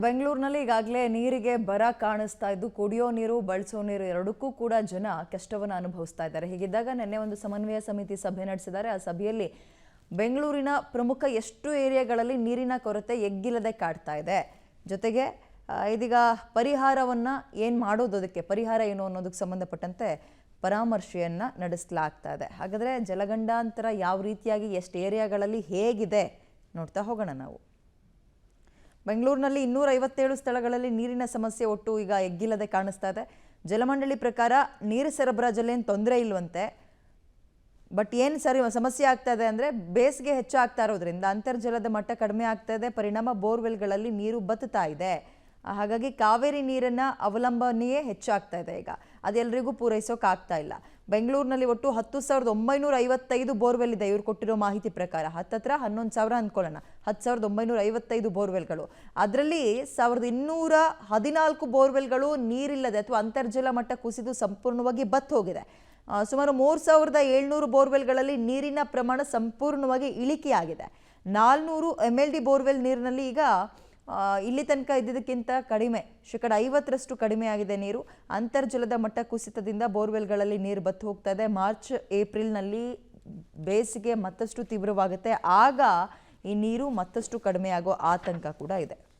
ಬೆಂಗಳೂರಿನಲ್ಲಿ ಈಗಾಗಲೇ ನೀರಿಗೆ ಬರ ಕಾಣಿಸ್ತಾ ಇದ್ದು ಕುಡಿಯೋ ನೀರು ಬಳಸೋ ನೀರು ಎರಡಕ್ಕೂ ಕೂಡ ಜನ ಕಷ್ಟವನ್ನು ಅನುಭವಿಸ್ತಾ ಇದ್ದಾರೆ. ಹೀಗಿದ್ದಾಗ ನಿನ್ನೆ ಒಂದು ಸಮನ್ವಯ ಸಮಿತಿ ಸಭೆ ನಡೆಸಿದ್ದಾರೆ. ಆ ಸಭೆಯಲ್ಲಿ ಬೆಂಗಳೂರಿನ ಪ್ರಮುಖ ಎಷ್ಟು ಏರಿಯಾಗಳಲ್ಲಿ ನೀರಿನ ಕೊರತೆ ಎಗ್ಗಿಲ್ಲದೆ ಕಾಡ್ತಾ ಇದೆ, ಜೊತೆಗೆ ಇದೀಗ ಪರಿಹಾರವನ್ನು ಏನು ಮಾಡೋದು, ಅದಕ್ಕೆ ಪರಿಹಾರ ಏನು ಅನ್ನೋದಕ್ಕೆ ಸಂಬಂಧಪಟ್ಟಂತೆ ಪರಾಮರ್ಶೆಯನ್ನು ನಡೆಸಲಾಗ್ತಾ ಇದೆ. ಹಾಗಾದರೆ ಜಲಗಂಡಾಂತರ ಯಾವ ರೀತಿಯಾಗಿ ಎಷ್ಟು ಏರಿಯಾಗಳಲ್ಲಿ ಹೇಗಿದೆ ನೋಡ್ತಾ ಹೋಗೋಣ ನಾವು. ಬೆಂಗಳೂರಿನಲ್ಲಿ 257 ಸ್ಥಳಗಳಲ್ಲಿ ನೀರಿನ ಸಮಸ್ಯೆ ಒಟ್ಟು ಈಗ ಎಗ್ಗಿಲ್ಲದೆ ಕಾಣಿಸ್ತಾ ಇದೆ. ಜಲಮಂಡಳಿ ಪ್ರಕಾರ ನೀರು ಸರಬರಾಜಲ್ಲಿ ಏನು ತೊಂದರೆ ಇಲ್ವಂತೆ, ಬಟ್ ಏನು ಸಮಸ್ಯೆ ಆಗ್ತಾ ಇದೆ ಅಂದರೆ ಬೇಸಿಗೆ ಹೆಚ್ಚಾಗ್ತಾ ಇರೋದ್ರಿಂದ ಅಂತರ್ಜಲದ ಮಟ್ಟ ಕಡಿಮೆ ಆಗ್ತಾ ಇದೆ. ಪರಿಣಾಮ ಬೋರ್ವೆಲ್ಗಳಲ್ಲಿ ನೀರು ಬತ್ತುತ್ತಾ ಇದೆ. ಹಾಗಾಗಿ ಕಾವೇರಿ ನೀರನ್ನು ಅವಲಂಬನೆಯೇ ಹೆಚ್ಚಾಗ್ತಾ ಇದೆ. ಈಗ ಅದೆಲ್ಲರಿಗೂ ಪೂರೈಸೋಕ್ಕಾಗ್ತಾ ಇಲ್ಲ. ಬೆಂಗಳೂರಿನಲ್ಲಿ ಒಟ್ಟು 10,955 ಬೋರ್ವೆಲ್ ಇದೆ. ಇವ್ರು ಕೊಟ್ಟಿರೋ ಮಾಹಿತಿ ಪ್ರಕಾರ ಹತ್ತತ್ರ 11,000 ಅಂದ್ಕೊಳ್ಳೋಣ. 10,955 ಬೋರ್ವೆಲ್ಗಳು, ಅದರಲ್ಲಿ 1,214 ಬೋರ್ವೆಲ್ಗಳು ನೀರಿಲ್ಲದೆ ಅಥವಾ ಅಂತರ್ಜಲ ಮಟ್ಟ ಕುಸಿದು ಸಂಪೂರ್ಣವಾಗಿ ಬತ್ತು ಹೋಗಿದೆ. ಸುಮಾರು 3,700 ಬೋರ್ವೆಲ್ಗಳಲ್ಲಿ ನೀರಿನ ಪ್ರಮಾಣ ಸಂಪೂರ್ಣವಾಗಿ ಇಳಿಕೆಯಾಗಿದೆ. 400 MLD ಬೋರ್ವೆಲ್ ನೀರಿನಲ್ಲಿ ಈಗ ಇಲ್ಲಿ ತನಕ ಇದ್ದಿದ್ದಕ್ಕಿಂತ ಕಡಿಮೆ, 50% ಕಡಿಮೆ ಆಗಿದೆ ನೀರು. ಅಂತರ್ಜಲದ ಮಟ್ಟ ಕುಸಿತದಿಂದ ಬೋರ್ವೆಲ್ಗಳಲ್ಲಿ ನೀರು ಬತ್ತು ಹೋಗ್ತಾ ಇದೆ. ಮಾರ್ಚ್ ಏಪ್ರಿಲ್ನಲ್ಲಿ ಬೇಸಿಗೆ ಮತ್ತಷ್ಟು ತೀವ್ರವಾಗುತ್ತೆ. ಆಗ ಈ ನೀರು ಮತ್ತಷ್ಟು ಕಡಿಮೆ ಆಗೋ ಆತಂಕ ಕೂಡ ಇದೆ.